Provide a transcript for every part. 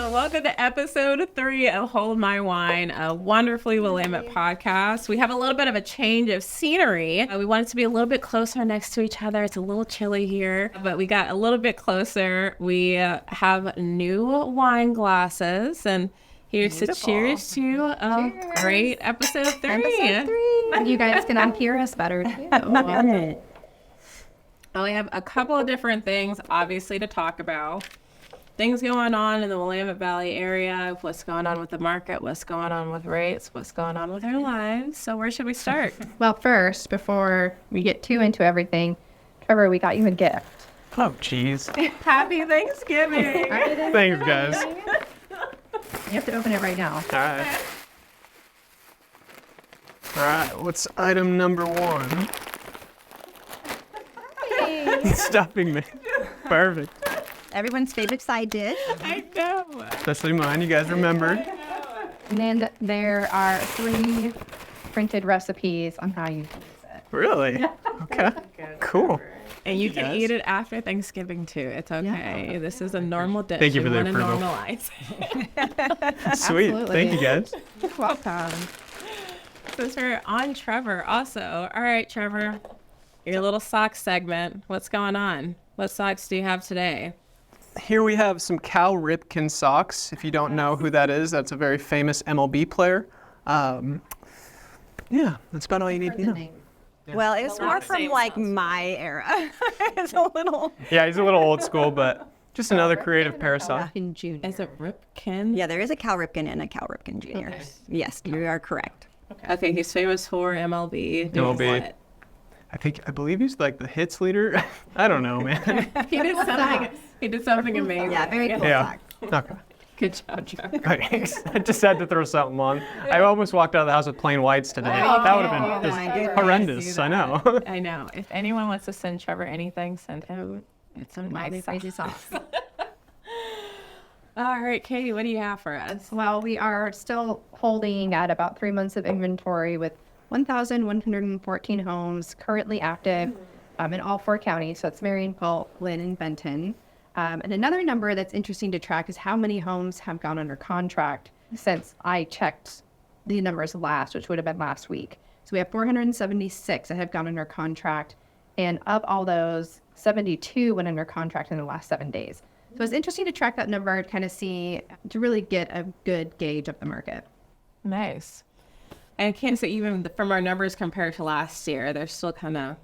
Welcome to episode 3 of Hold My Wine, a Wonderfully Willamette Podcast. We have a little bit of a change of scenery. We wanted to be a little bit closer next to each other. It's a little chilly here, but we got a little bit closer. We have new wine glasses, and here's to cheers to a great episode 3. And you guys can unhear us better too. Well, we have a couple of different things, obviously, to talk about. Things going on in the Willamette Valley area, what's going on with the market, what's going on with rates, what's going on with our lives. So where should we start? Well, first, before we get too into everything, Trevor, we got you a gift. Oh, jeez. Happy Thanksgiving. Thanks, guys. You have to open it right now. All right. All right, what's item number 1? He's stuffing me. Perfect. Everyone's favorite side dish. I know. Especially mine. You guys remembered. And then there are 3 printed recipes on how you use it. Really? Okay. Cool. And you can eat it after Thanksgiving too. It's okay. Yeah. This is a normal dish. Thank you for the want to approval. normalize. Sweet. Absolutely. Thank you, guys. Welcome. Since we're on Trevor also. All right, Trevor, your little sock segment. What's going on? What socks do you have today? Here we have some Cal Ripken socks. If you don't know who that is, that's a very famous MLB player. Yeah, that's about all you need to know. Well, it's more from like my era. It's a little. Yeah, he's a little old school, but just another creative pair of socks. In June. Is it Ripken? Yeah, there is a Cal Ripken and a Cal Ripken Jr. Okay. Yes, you are correct. Okay, he's famous for MLB. Doing MLB. what? I believe he's like the hits leader. I don't know, man. He did something. He did something amazing. Yeah, very cool Yeah. sock. Okay. Good job, Trevor. Thanks. I just had to throw something on. I almost walked out of the house with plain whites today. That would have been just horrendous. I know. I know. If anyone wants to send Trevor anything, send him. It's some nice Crazy sauce. All right, Katie, what do you have for us? Well, we are still holding at about 3 months of inventory with 1,114 homes currently active in all 4 counties. So it's Marion, Polk, Lynn, and Benton. And another number that's interesting to track is how many homes have gone under contract since I checked the numbers last, which would have been last week. So we have 476 that have gone under contract. And of all those, 72 went under contract in the last 7 days. So it's interesting to track that number and kind of see, to really get a good gauge of the market. Nice. I can't say even from our numbers compared to last year, there's still kind of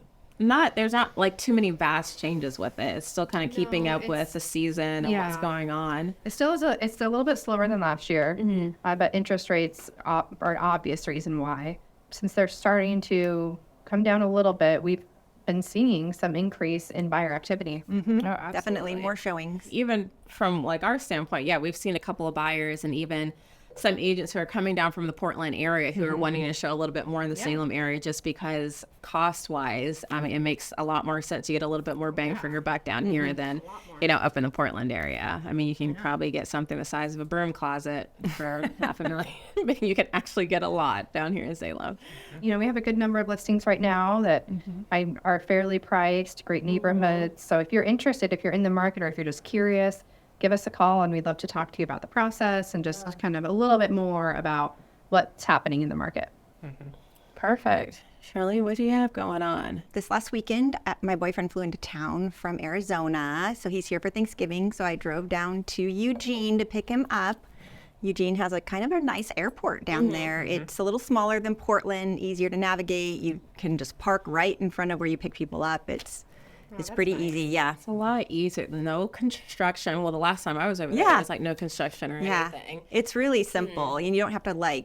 there's not like too many vast changes with it. It's still kind of keeping up with the season and what's going on. It still is it's a little bit slower than last year, but interest rates are an obvious reason why. Since they're starting to come down a little bit, we've been seeing some increase in buyer activity. Oh, Definitely more showings. Even from like our standpoint, yeah, we've seen a couple of buyers and even some agents who are coming down from the Portland area who are wanting to show a little bit more in the Salem area just because cost-wise, I mean, it makes a lot more sense. You get a little bit more bang for your buck down here than, up in the Portland area. I mean, you can probably get something the size of a broom closet for $500,000, but you can actually get a lot down here in Salem. We have a good number of listings right now that are fairly priced, great neighborhoods. So if you're interested, if you're in the market, or if you're just curious, give us a call and we'd love to talk to you about the process and just kind of a little bit more about what's happening in the market. Perfect. Shirley, what do you have going on? This last weekend, my boyfriend flew into town from Arizona, so he's here for Thanksgiving. So I drove down to Eugene to pick him up. Eugene has a kind of a nice airport down there. It's a little smaller than Portland, easier to navigate. You can just park right in front of where you pick people up. It's pretty easy, yeah. It's a lot easier. No construction. Well, the last time I was over there, it was like no construction or anything. It's really simple. And you don't have to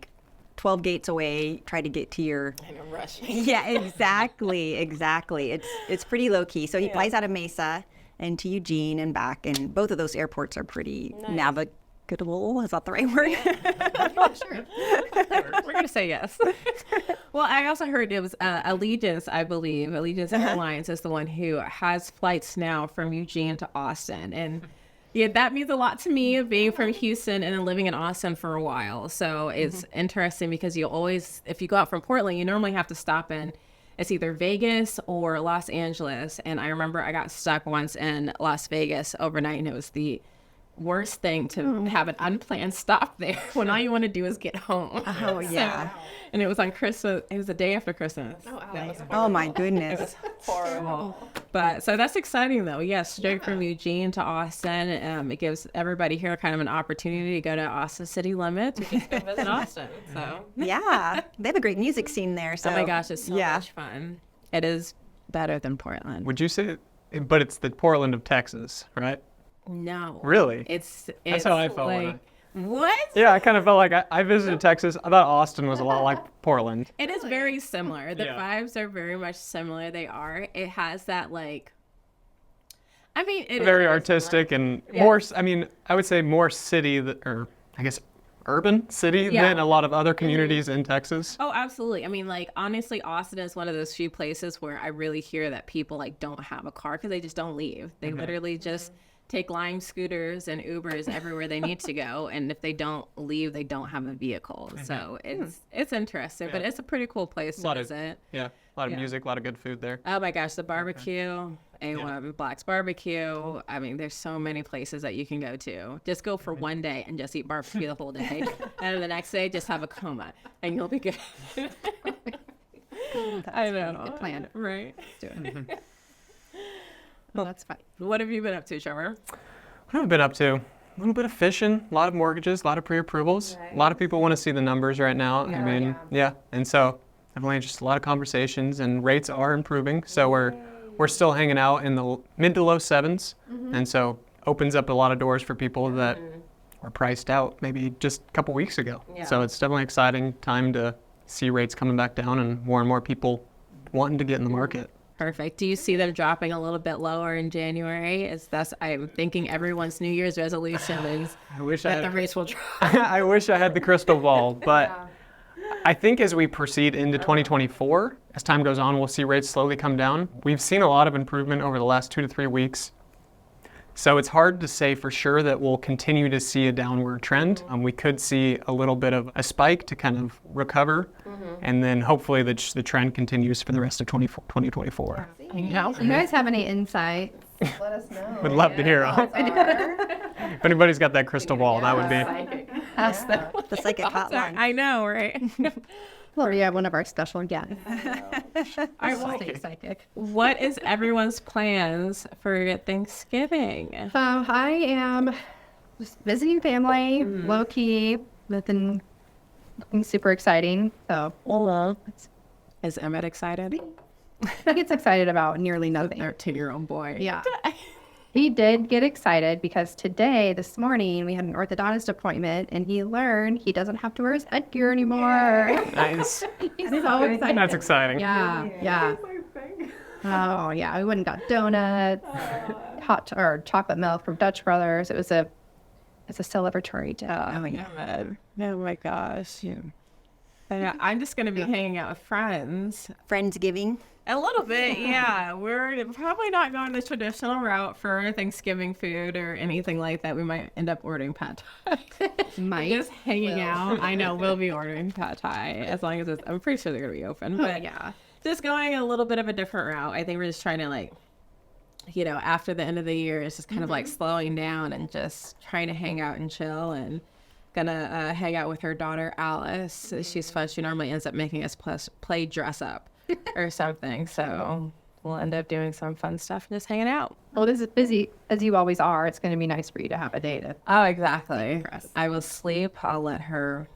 12 gates away, try to get to your... In a rush. Yeah, exactly. It's pretty low key. So he flies out of Mesa and to Eugene and back. And both of those airports are pretty navigable. Is that the right word? Sure. We're going to say yes. Well, I also heard it was Allegiance, I believe. Allegiance Airlines is the one who has flights now from Eugene to Austin. And yeah, that means a lot to me, being from Houston and then living in Austin for a while. So it's interesting because you always, if you go out from Portland, you normally have to stop in. It's either Vegas or Los Angeles. And I remember I got stuck once in Las Vegas overnight, and it was the worst thing to have an unplanned stop there when all you want to do is get home. Oh, yeah. And it was on Christmas. It was the day after Christmas. Oh, my goodness. Horrible. But so that's exciting though. Yes, straight from Eugene to Austin. It gives everybody here kind of an opportunity to go to Austin city limits. We just go visit Austin. So Yeah. They have a great music scene there. So oh my gosh, it's so much fun. It is better than Portland. Would you say, but it's the Portland of Texas, right? No. Really? It's That's how I felt. like, what? Yeah, I kind of felt like I visited Texas. I thought Austin was a lot like Portland. It is very similar. The Yeah. vibes are very much similar. They are. It has that like. I mean, it Very is artistic and more. I mean, I would say more city, or I guess urban city than a lot of other communities in Texas. Oh, absolutely. I mean, like, honestly, Austin is one of those few places where I really hear that people, like, don't have a car because they just don't leave. They literally just take Lime scooters and Ubers everywhere they need to go. And if they don't leave, they don't have a vehicle. So it's interesting, but it's a pretty cool place to visit. A lot of music, a lot of good food there. Oh, my gosh, the barbecue. A1 Black's Barbecue. I mean, there's so many places that you can go to. Just go for one day and just eat barbecue the whole day. And then the next day, just have a coma, and you'll be good. I know. Good plan. Right. Let's do it. Well, that's fine. What have you been up to, Trevor? What have I been up to? A little bit of fishing, a lot of mortgages, a lot of pre-approvals. A lot of people want to see the numbers right now. I mean, and so definitely just a lot of conversations, and rates are improving. So we're still hanging out in the mid to low sevens, and so opens up a lot of doors for people that were priced out maybe just a couple weeks ago. So it's definitely an exciting time to see rates coming back down and more people wanting to get in the market. Perfect. Do you see them dropping a little bit lower in January? I'm thinking everyone's New Year's resolution is that the rates will drop. I wish I had the crystal ball, but I think as we proceed into 2024, as time goes on, we'll see rates slowly come down. We've seen a lot of improvement over the last 2 to 3 weeks. So it's hard to say for sure that we'll continue to see a downward trend. We could see a little bit of a spike to kind of recover, and then hopefully the trend continues for the rest of 2024. I know. If you guys have any insights, let us know. Would love to hear them. If anybody's got that crystal ball, that would be. Ask them. The psychic hotline. I know, right? Well, yeah, one of our special guests. Psychic. What is everyone's plans for Thanksgiving? So I am just visiting family, low key, nothing super exciting. So Is Emmett excited? he gets excited about nearly nothing. 13-year-old boy. Yeah. He did get excited because this morning, we had an orthodontist appointment, and he learned he doesn't have to wear his headgear anymore. Nice. He's so excited. That's exciting. Yeah. Oh, yeah. We went and got donuts, chocolate milk from Dutch Brothers. It's a celebratory day. Oh my gosh. I'm just going to be hanging out with friends. Friendsgiving. A little bit, yeah. We're probably not going the traditional route for Thanksgiving food or anything like that. We might end up ordering pad thai. Just hanging out. I know we'll be ordering pad thai as long as I'm pretty sure they're going to be open. But just going a little bit of a different route. I think we're just trying to after the end of the year, it's just kind of like slowing down and just trying to hang out and chill, and gonna hang out with her daughter, Alice. She's fun. She normally ends up making us play dress up or something. So we'll end up doing some fun stuff and just hanging out. Well, this is busy as you always are. It's going to be nice for you to have a day to. Oh, exactly. I will sleep. I'll let her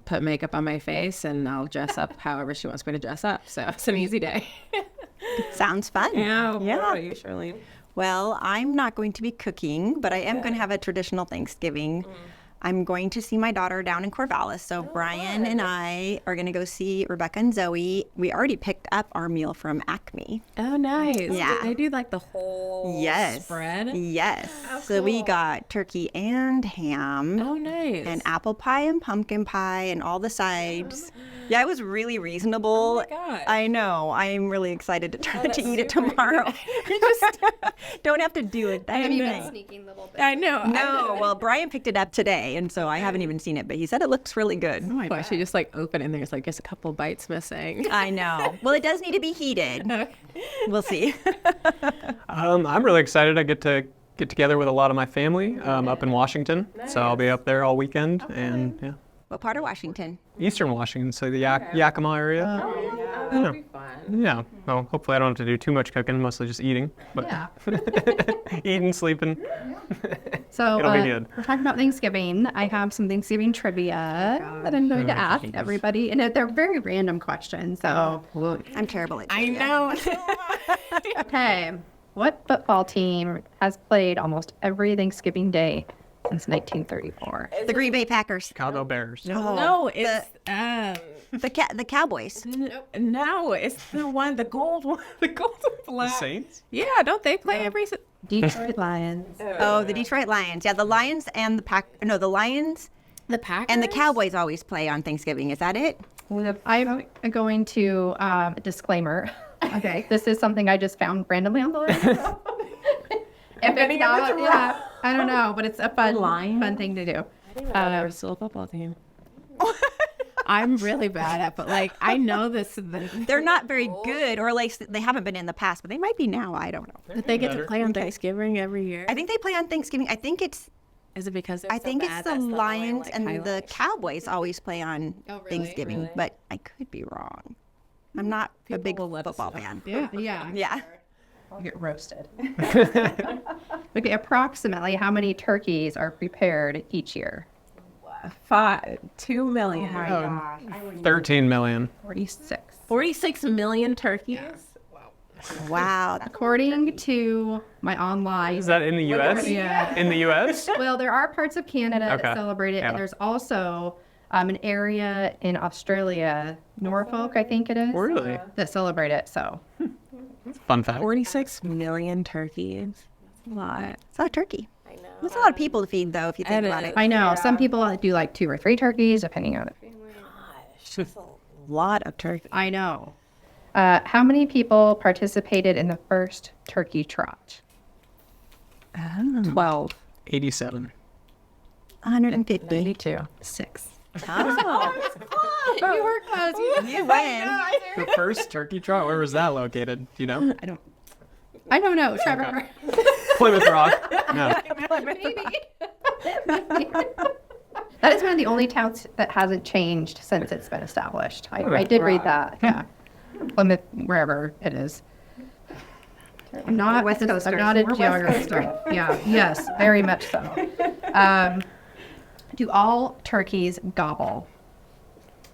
put makeup on my face, and I'll dress up however she wants me to dress up. So it's an easy day. Sounds fun. Yeah. Yeah. What about you, Charlene? Well, I'm not going to be cooking, but I am going to have a traditional Thanksgiving. I'm going to see my daughter down in Corvallis. So Brian and I are going to go see Rebecca and Zoe. We already picked up our meal from Acme. Oh, nice. Yeah. They do like the whole spread? Yes. Oh, So we cool. got turkey and ham. Oh, nice. And apple pie and pumpkin pie and all the sides. Yeah, it was really reasonable. Oh my God. I know. I'm really excited to eat it tomorrow. You just don't have to do it that night. sneaking a little bit? I know. No, well, Brian picked it up today, and so I haven't even seen it, but he said it looks really good. Oh my gosh, you just open it and there's just a couple bites missing. I know. Well, it does need to be heated. We'll see. I'm really excited. I get to get together with a lot of my family up in Washington. So I'll be up there all weekend, and yeah, What part of Washington? Eastern Washington, so the Yakima area. That'll be fun. Yeah. Well, hopefully I don't have to do too much cooking, mostly just eating. But Yeah. eating, sleeping. So It'll be good. we're talking about Thanksgiving. I have some Thanksgiving trivia that I'm going to ask everybody, and they're very random questions. So, I'm terrible at I trivia. know. okay, what football team has played almost every Thanksgiving day since 1934? The Green Bay Packers. Chicago Bears. No, it's The Cowboys. no, it's the one, the gold one, the gold and The black. Saints? Yeah, don't they play every? Detroit Lions. Oh, the Detroit Lions. Yeah, the Lions and the Lions The Packers and the Cowboys always play on Thanksgiving. Is that it? I'm going to disclaimer. Okay, this is something I just found randomly on the list. If it's not, yeah, I don't know, but it's a fun thing to do. They're still a football team. I'm really bad at, but like I know this. They're not very good, or at least they haven't been in the past, but they might be now. I don't know. But they get to play on Thanksgiving every year. I think they play on Thanksgiving. I think it's Is it because they're I so think bad, it's the that's only, Lions like, and the highlight? Cowboys always play on Oh, really? Thanksgiving, Really? but I could be wrong. I'm not a big will let us football know. fan. Yeah. Yeah. I'll get roasted. Okay, approximately how many turkeys are prepared each year? 2 million. 13 million. 46. 46 million turkeys. Wow. According to my online. Is that in the U.S.? Yeah. In the U.S.? Well, there are parts of Canada Okay. that celebrate it, Yeah. and there's also an area in Australia, Norfolk, I think it is, Really? that celebrate it. So, Fun fact. 46 million turkeys. That's a lot. It's a lot of turkey. I know. It's a lot of people to feed, though, if you think It about is. it. I know some people do like 2 or 3 turkeys, depending on it. That's a lot of turkey. I know. How many people participated in the first turkey trot? 12. 87. 150. 92. 6. Oh, You were close. you win. The first turkey trot, where was that located? Do you know? I don't know, Trevor. Plymouth Rock. No. Maybe. That is one of the only towns that hasn't changed since it's been established. I did read that. Yeah. Plymouth, wherever it is. I'm not West Coasters. I'm not a We're West geographer. Yeah. Yes. Very much so. Do all turkeys gobble?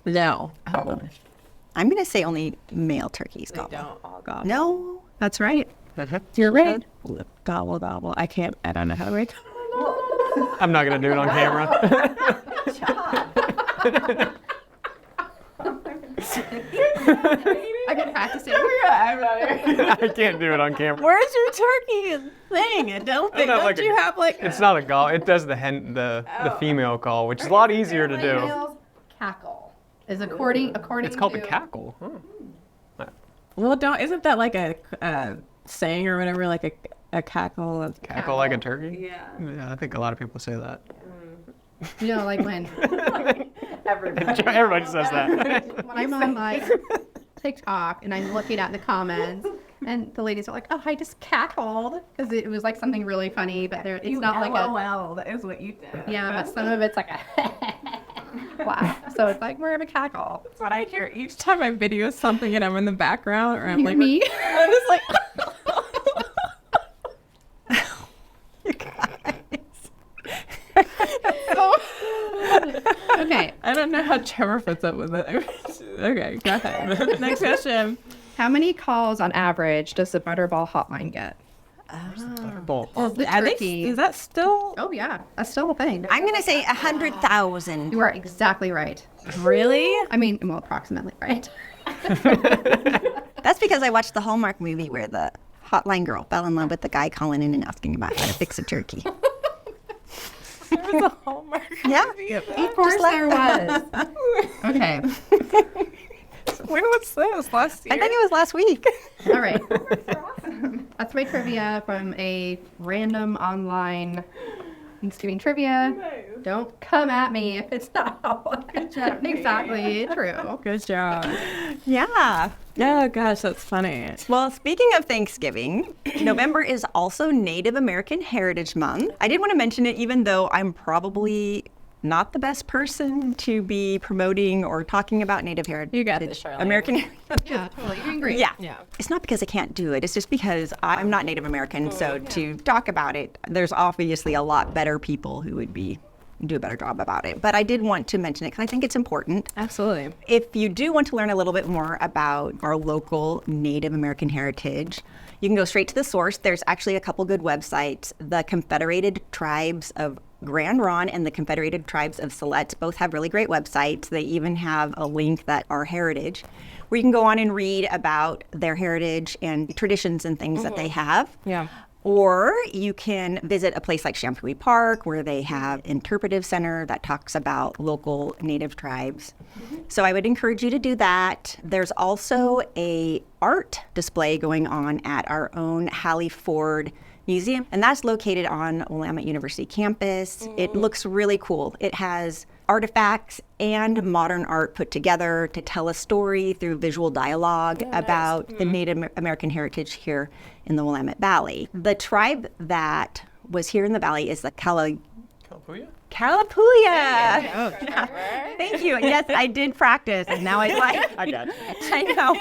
No. I'm going to say only male turkeys gobble. Don't all gobble. No. That's right. You're right. Gobble, gobble. I don't know how to make I'm not going to do it on camera. I can practice it. I can't do it on camera. Where's your turkey thing? I don't think. not Don't like a- you have like? It's not a call. It does the female call, which is a lot easier to do. Males cackle is according It's called to a cackle. Huh. Well, isn't that like a saying or whatever? Like a cackle. Of, Cackle like a turkey? Yeah, I think a lot of people say that. You know, like when Everybody says that. when I'm on like TikTok and I'm looking at the comments and the ladies are like, "Oh, I just cackled," because it was like something really funny, but it's not like a LOL. That is what you did. yeah, but some of it's like a wow. So it's like more of a cackle. That's what I hear each time I video something and I'm in the background or I'm You like hear me? I'm just like. Okay. I don't know how Trevor fits up with it. Okay, go ahead. Next question. How many calls on average does the Butterball hotline get? Bull. The turkey. Is that still Oh yeah, that's still a thing. I'm going to say 100,000. You are exactly right. really? I mean, well, approximately right. That's because I watched the Hallmark movie where the hotline girl fell in love with the guy calling in and asking about how to fix a turkey. There was a Hallmark. Yeah. movie of that. Of course there was. Okay. When was this? Last year? I think it was last week. All right. That's my trivia from a random online Thanksgiving trivia. Don't come at me if it's not. Exactly true. Good job. Yeah. Oh gosh, that's funny. Well, speaking of Thanksgiving, November is also Native American Heritage Month. I did want to mention it, even though I'm probably not the best person to be promoting or talking about Native heritage. You got this, Charlotte. American. Yeah, totally. You're doing great. Yeah. Yeah. It's not because I can't do it. It's just because I'm not Native American. So to talk about it, there's obviously a lot better people who would do a better job about it. But I did want to mention it because I think it's important. Absolutely. If you do want to learn a little bit more about our local Native American heritage, you can go straight to the source. There's actually a couple good websites. The Confederated Tribes of Grand Ronde and the Confederated Tribes of Siletz both have really great websites. They even have a link that are heritage, where you can go on and read about their heritage and traditions and things that they have. Yeah. Or you can visit a place like Shampooey Park, where they have interpretive center that talks about local Native tribes. So I would encourage you to do that. There's also a art display going on at our own Hallie Ford Museum, and that's located on Willamette University campus. It looks really cool. It has artifacts and modern art put together to tell a story through visual dialogue about the Native American heritage here in the Willamette Valley. The tribe that was here in the valley is the Kalapuya? Kalapuya. Thank you. Yes, I did practice, and now I like. I know.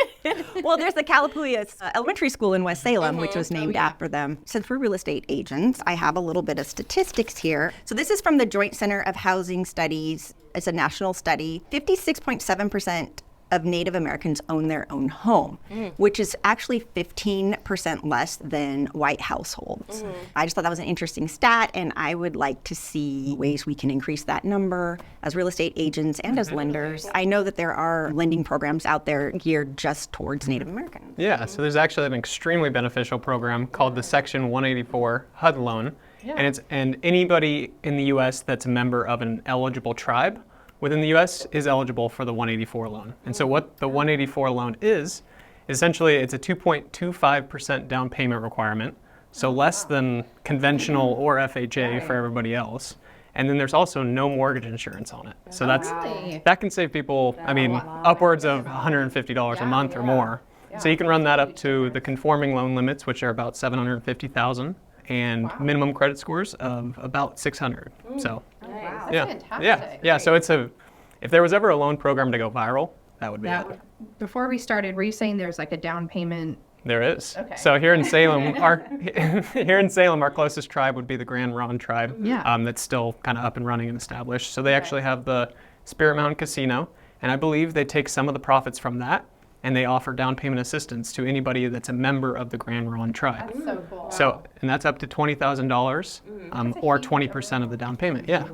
Well, there's the Kalapuya Elementary School in West Salem, which was named after them. Since we're real estate agents, I have a little bit of statistics here. So this is from the Joint Center of Housing Studies. It's a national study. 56.7% of Native Americans own their own home, which is actually 15% less than white households. I just thought that was an interesting stat, and I would like to see ways we can increase that number as real estate agents and as lenders. I know that there are lending programs out there geared just towards Native Americans. Yeah, so there's actually an extremely beneficial program called the Section 184 HUD loan, and anybody in the U.S. that's a member of an eligible tribe within the U.S. is eligible for the 184 loan. And so what the 184 loan is, essentially it's a 2.25% down payment requirement, so less than conventional or FHA for everybody else. And then there's also no mortgage insurance on it. So that can save people, upwards of $150 a month or more. So you can run that up to the conforming loan limits, which are about $750,000, and minimum credit scores of about 600. So yeah. So if there was ever a loan program to go viral, that would be it. Before we started, were you saying there's like a down payment? There is. Okay. So here in Salem, our closest tribe would be the Grand Ronde tribe. Yeah. That's still kind of up and running and established. So they actually have the Spirit Mountain Casino, and I believe they take some of the profits from that, and they offer down payment assistance to anybody that's a member of the Grand Ronde tribe. That's so cool. So, and that's up to $20,000 or 20% of the down payment. Yeah.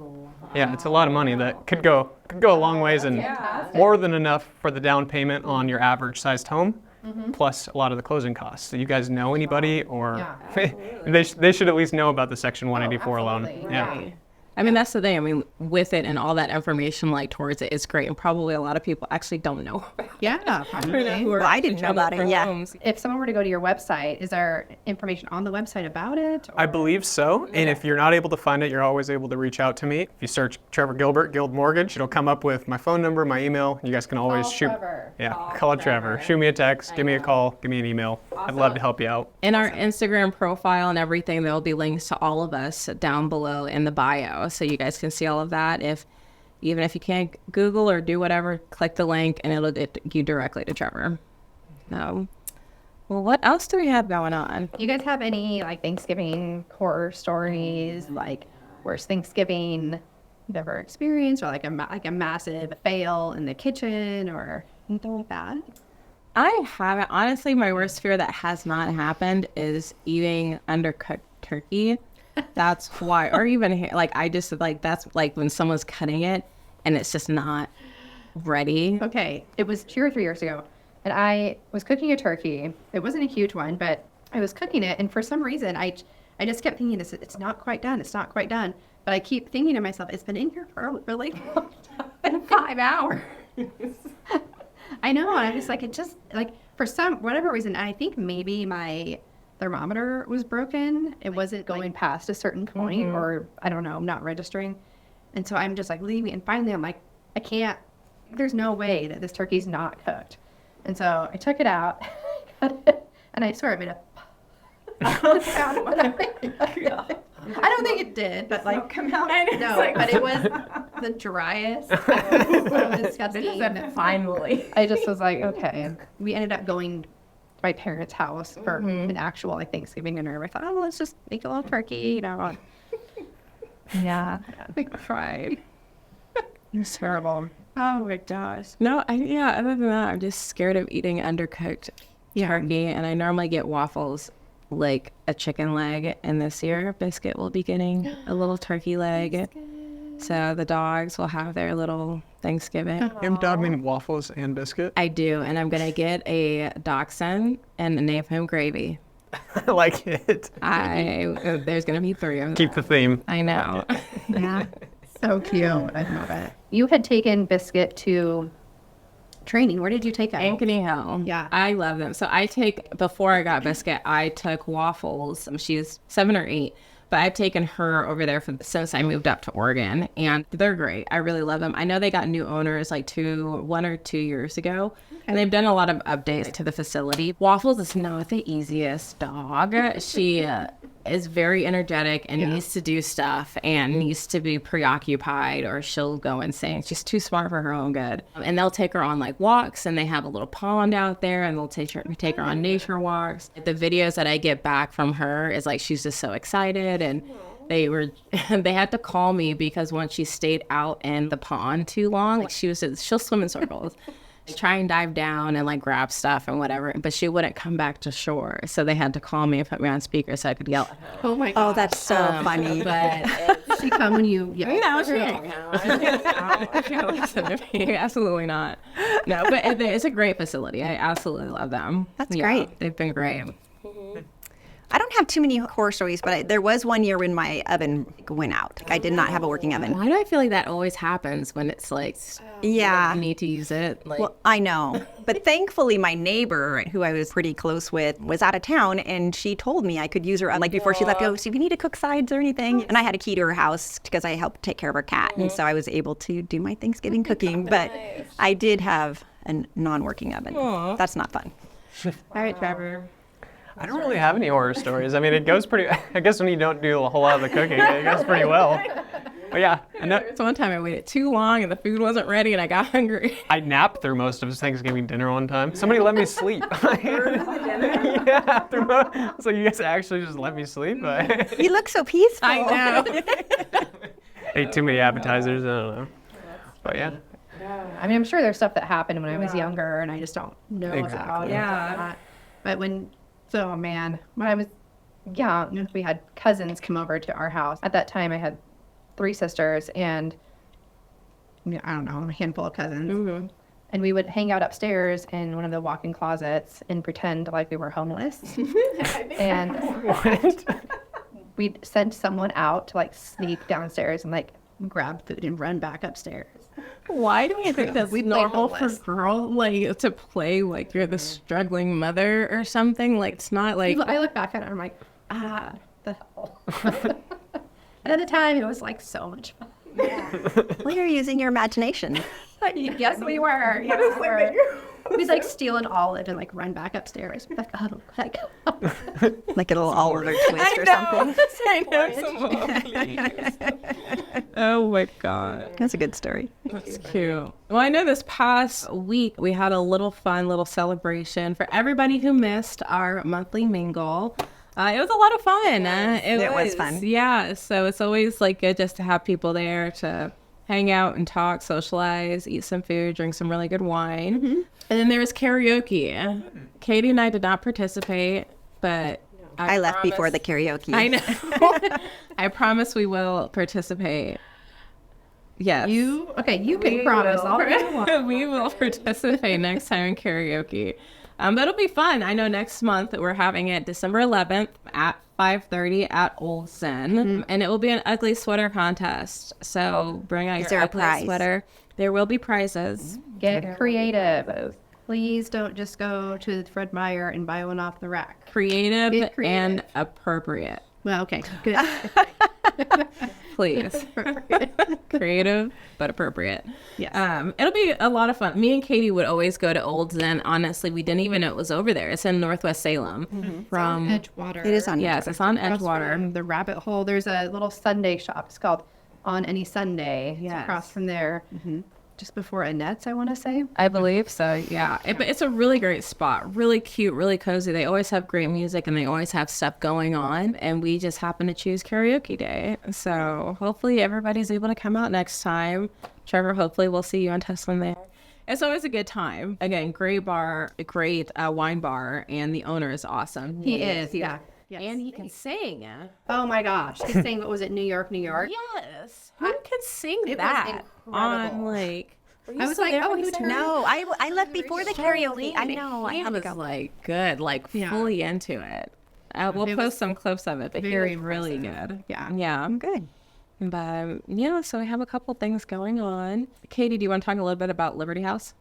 Yeah, it's a lot of money that could go a long ways, and more than enough for the down payment on your average sized home, plus a lot of the closing costs. So you guys know anybody, or they should at least know about the Section 184 loan. Yeah. I mean, that's the thing. I mean, with it and all that information towards it, it's great. And probably a lot of people actually don't know about it. Yeah, probably. Well, I didn't know about it, yeah. If someone were to go to your website, is there information on the website about it? I believe so. And if you're not able to find it, you're always able to reach out to me. If you search Trevor Gilbert, Guild Mortgage, it'll come up with my phone number, my email. You guys can always shoot. Trevor. Yeah, call Trevor. Shoot me a text, give me a call, give me an email. I'd love to help you out. In our Instagram profile and everything, there'll be links to all of us down below in the bio, so you guys can see all of that. Even if you can't Google or do whatever, click the link and it'll get you directly to Trevor. Well, what else do we have going on? You guys have any Thanksgiving horror stories, worst Thanksgiving you've ever experienced, or a massive fail in the kitchen or anything like that? I haven't. Honestly, my worst fear that has not happened is eating undercooked turkey. That's why, or even that's when someone's cutting it and it's just not ready. Okay, it was 2 or 3 years ago, and I was cooking a turkey. It wasn't a huge one, but I was cooking it, and for some reason, I just kept thinking, it's not quite done. It's not quite done. But I keep thinking to myself, it's been in here for a really long time, 5 hours. I know, and I'm just it just for whatever reason, I think maybe my thermometer was broken. It wasn't going past a certain point, or I don't know, not registering. And so I'm just like leaving. And finally, I'm like, I can't, there's no way that this turkey's not cooked. And so I took it out, and I swear I made a sound when I I don't think it did, but like, come out. no, but it was the driest, so disgusting. Finally. I just was like, okay. And we ended up going to my parents' house for an actual like Thanksgiving dinner. I thought, oh, let's just make a little turkey, you know. Yeah, I cried. it's terrible. Oh my gosh. No, other than that, I'm just scared of eating undercooked turkey. And I normally get waffles like a chicken leg. And this year, Biscuit will be getting a little turkey leg. So the dogs will have their little Thanksgiving. Your dog mean waffles and biscuit? I do. And I'm going to get a dachshund and name him Gravy. I like it. There's going to be 3 of them. Keep the theme. I know. Yeah, so cute. I love it. You had taken Biscuit to training. Where did you take it? Ankeny Hill. Yeah. I love them. So before I got Biscuit, I took Waffles. She's 7 or 8. But I've taken her over there since I moved up to Oregon, and they're great. I really love them. I know they got new owners like 1 or 2 years ago, and they've done a lot of updates to the facility. Waffles is not the easiest dog. She is very energetic and needs to do stuff and needs to be preoccupied or she'll go insane. She's too smart for her own good. And they'll take her on like walks, and they have a little pond out there, and they'll take her on nature walks. The videos that I get back from her is like she's just so excited, and they had to call me because once she stayed out in the pond too long, like she'll swim in circles. Try and dive down and like grab stuff and whatever, but she wouldn't come back to shore. So they had to call me and put me on speaker so I could yell at her. Oh my god. Oh, that's so funny. But She come when you no, she won't come. She won't listen to me. Absolutely not. No, but it's a great facility. I absolutely love them. That's great. They've been great. I don't have too many horror stories, but there was one year when my oven went out. Like, I did not have a working oven. Why do I feel like that always happens when it's like Yeah. you need to use it? Like, Well, I know. But thankfully, my neighbor, who I was pretty close with, was out of town, and she told me I could use her, like, before she left, so if you need to cook sides or anything. And I had a key to her house because I helped take care of her cat, and so I was able to do my Thanksgiving cooking. But I did have a non-working oven. That's not fun. all right, Trevor. I don't really have any horror stories. I mean, it goes pretty, I guess when you don't do a whole lot of the cooking, it goes pretty well. But yeah, I know. So one time I waited too long and the food wasn't ready and I got hungry. I napped through most of his Thanksgiving dinner one time. Somebody let me sleep. Yeah, so you guys actually just let me sleep? You look so peaceful. I know. Ate too many appetizers, I don't know. But yeah. I mean, I'm sure there's stuff that happened when I was younger and I just don't know about Exactly. it. Yeah. But when I was young, we had cousins come over to our house. At that time, I had 3 sisters and, I don't know, a handful of cousins. Mm-hmm. And we would hang out upstairs in one of the walk-in closets and pretend like we were homeless. And we'd send someone out to like sneak downstairs and like grab food and run back upstairs. Why do we think that's We play normal for homeless. girl like to play like you're the struggling mother or something? Like it's not like I look back at it and I'm like, the hell. And at the time, it was like so much fun. Well, you're using your imagination. Yes, we were. Yes, we were. We'd like steal an olive and like run back upstairs. We'd like, oh, like, Like a little Oliver twist or something. I know some Oh my god. That's a good story. That's cute. Well, I know this past week we had a little celebration for everybody who missed our monthly mingle. It was a lot of fun. It was fun. Yeah. So it's always like good just to have people there to hang out and talk, socialize, eat some food, drink some really good wine. Mm-hmm. And then there was karaoke. Katie and I did not participate, but I left before the karaoke. I know. I promise we will participate. Yes. you can promise. We will participate next time in karaoke. That'll be fun. I know next month we're having it December 11th at 5:30 at Olson, and it will be an ugly sweater contest. So bring out your ugly prize? sweater. There will be prizes. Get creative. Please don't just go to Fred Meyer and buy one off the rack. Creative Get creative. and appropriate. Well, okay, good. Please. Creative, but appropriate. Yes. It'll be a lot of fun. Me and Katie would always go to Old Zen. Honestly, we didn't even know it was over there. It's in Northwest Salem. From Edgewater. It is on. Yes, it's on Across Edgewater. from the Rabbit Hole. There's a little Sunday shop. It's called On Any Sunday. It's Yes. across from there. Just before Annette's, I want to say. I believe so, yeah. But it's a really great spot. Really cute, really cozy. They always have great music and they always have stuff going on. And we just happen to choose karaoke day. So hopefully everybody's able to come out next time. Trevor, hopefully we'll see you on Tesla there. It's always a good time. Again, great bar, great wine bar, and the owner is awesome. He is, yeah. Yes. And he can sing. Oh my gosh. He's saying, what was it, New York, New York? Yes. Who can sing It was that on, incredible. like... I was like, oh, he turned. No, I left before the karaoke. I know. I He had to was go. like good, like Yeah. fully into it. We'll It post was some clips of it, but he very was really good. Yeah. Yeah. I'm good. But yeah, so we have a couple things going on. Katie, do you want to talk a little bit about Liberty House?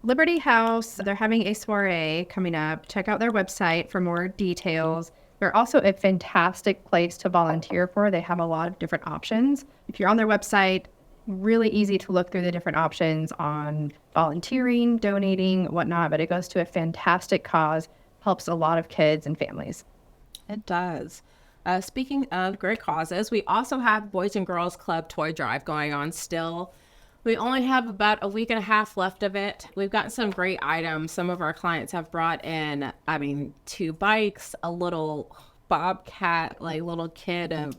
Liberty House, they're having a soiree coming up. Check out their website for more details. They're also a fantastic place to volunteer for. They have a lot of different options. If you're on their website, really easy to look through the different options on volunteering, donating, whatnot, but it goes to a fantastic cause, helps a lot of kids and families. It does. Speaking of great causes, we also have Boys and Girls Club Toy Drive going on still. We only have about a week and a half left of it. We've gotten some great items. Some of our clients have brought in, 2 bikes, a little bobcat, like little kid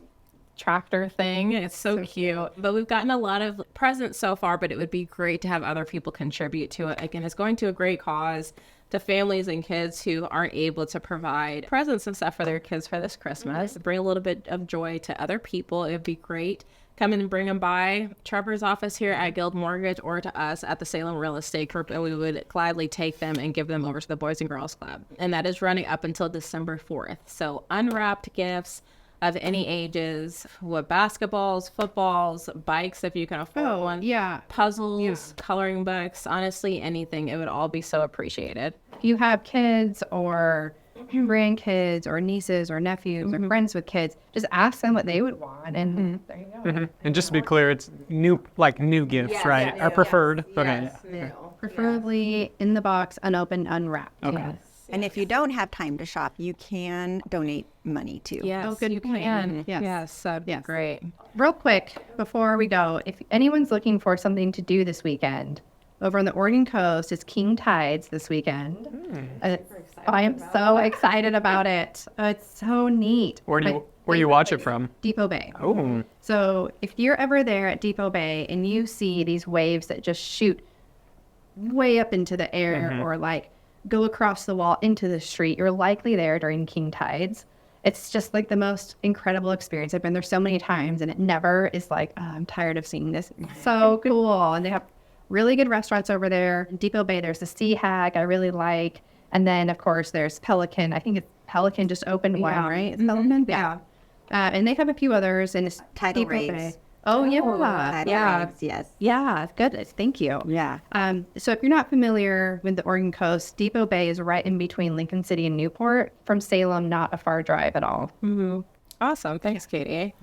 tractor thing. It's so cute. But we've gotten a lot of presents so far, but it would be great to have other people contribute to it. Again, it's going to a great cause, to families and kids who aren't able to provide presents and stuff for their kids for this Christmas. Bring a little bit of joy to other people. It would be great. Come in and bring them by Trevor's office here at Guild Mortgage or to us at the Salem Real Estate Group, and we would gladly take them and give them over to the Boys and Girls Club. And that is running up until December 4th. So unwrapped gifts of any ages, with basketballs, footballs, bikes if you can afford one, yeah. puzzles, coloring books, honestly, anything. It would all be so appreciated. If you have kids or grandkids or nieces or nephews or friends with kids, just ask them what they would want, and there you go. And just to be clear, it's new gifts, right? Are preferred. Okay. Preferably in the box, unopened, unwrapped. Okay. And if you don't have time to shop, you can donate money too. Yes, Oh, good you point. can. Yes. Yes, that'd be Yes. great. Real quick before we go, if anyone's looking for something to do this weekend, over on the Oregon coast, it's King Tides this weekend. I am so excited about it. It's so neat. Where do My you watch it from? Depot Bay. Oh, So if you're ever there at Depot Bay and you see these waves that just shoot way up into the air or like go across the wall into the street, you're likely there during King Tides. It's just like the most incredible experience. I've been there so many times and it never is like, oh, I'm tired of seeing this. It's so cool. And they have really good restaurants over there. In Depot Bay, there's the Sea Hag I really like. And then, of course, there's Pelican. I think it's Pelican just opened one, right? It's Pelican? Yeah. And they have a few others. And it's Tidal Depot rates. Bay. Oh, yeah. Tidal Yeah. rates, yes. Yeah. Goodness. Thank you. Yeah. So if you're not familiar with the Oregon coast, Depot Bay is right in between Lincoln City and Newport. From Salem, not a far drive at all. Awesome. Thanks, Katie.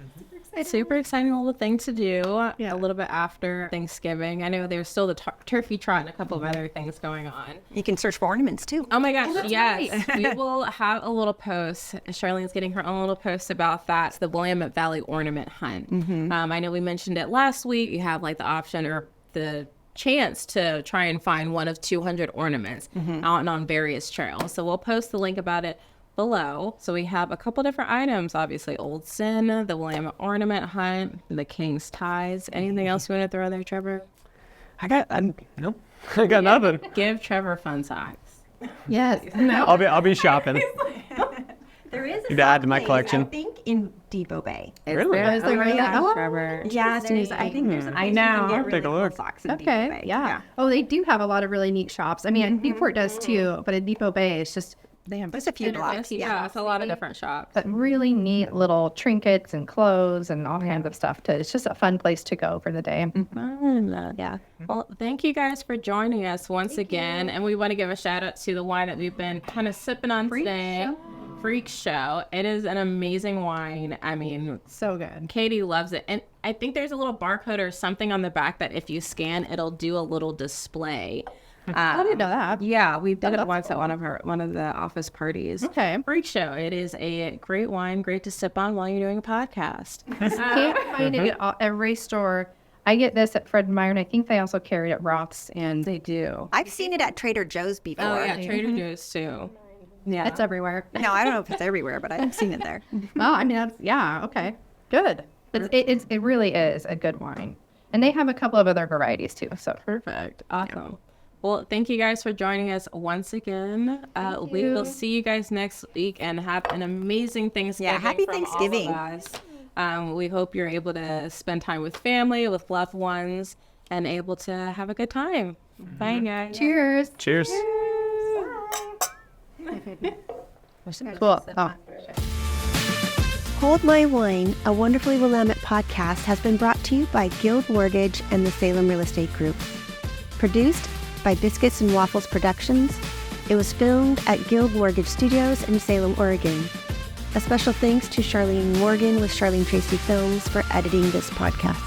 Super exciting little thing to do a little bit after Thanksgiving. I know there's still the turkey trot and a couple of other things going on. You can search for ornaments too. Oh my gosh, yes. We will have a little post. Charlene's getting her own little post about that. It's the Willamette Valley Ornament Hunt. I know we mentioned it last week. You have like the option or the chance to try and find one of 200 ornaments out and on various trails. So we'll post the link about it below. So we have a couple different items, obviously Old Sin, the Willamette Ornament Hunt, the King's Ties. Anything else you want to throw there, Trevor? Nope. I got nothing. Give Trevor fun socks. Yes. I'll be shopping. There is You'd add to my collection. I think in Depot Bay. Really? Is there really? Oh, Trevor. Yeah, I think there's a place you know. can get I'll really take a cool look. socks in Depot okay. Bay. Yeah. Oh, they do have a lot of really neat shops. I mean, Newport does too, but in Depot Bay, it's just, they have There's a few blocks. Yeah, it's a lot of different shops. but really neat little trinkets and clothes and all kinds of stuff. It's just a fun place to go for the day. Fun. Yeah. Well, thank you guys for joining us once again. And we want to give a shout out to the wine that we've been kind of sipping on today. freak show. It is an amazing wine. I mean, So good. Katie loves it. And I think there's a little barcode or something on the back that if you scan, it'll do a little display. I didn't know that. Yeah, we did it once at one of the office parties. Okay. Freak show. It is a great wine, great to sip on while you're doing a podcast. Can't find it at every store. I get this at Fred Meyer, and I think they also carry it at Roth's, and They do. I've seen it at Trader Joe's before. Oh yeah, Trader Joe's too. Yeah. it's everywhere. No, I don't know if it's everywhere, but I've seen it there. Well, I mean, okay, good. It really is a good wine, and they have a couple of other varieties too. So Perfect. Awesome. Well, thank you guys for joining us once again. We will see you guys next week and have an amazing Thanksgiving. Yeah, happy from all of Thanksgiving. us. We hope you're able to spend time with family, with loved ones, and able to have a good time. Bye, guys. cheers. Cheers. Cool. Oh. Hold My Wine, a Wonderfully Willamette podcast, has been brought to you by Guild Mortgage and the Salem Real Estate Group. Produced by Biscuits and Waffles Productions. It was filmed at Guild Mortgage Studios in Salem, Oregon. A special thanks to Charlene Morgan with Charlene Tracy Films for editing this podcast.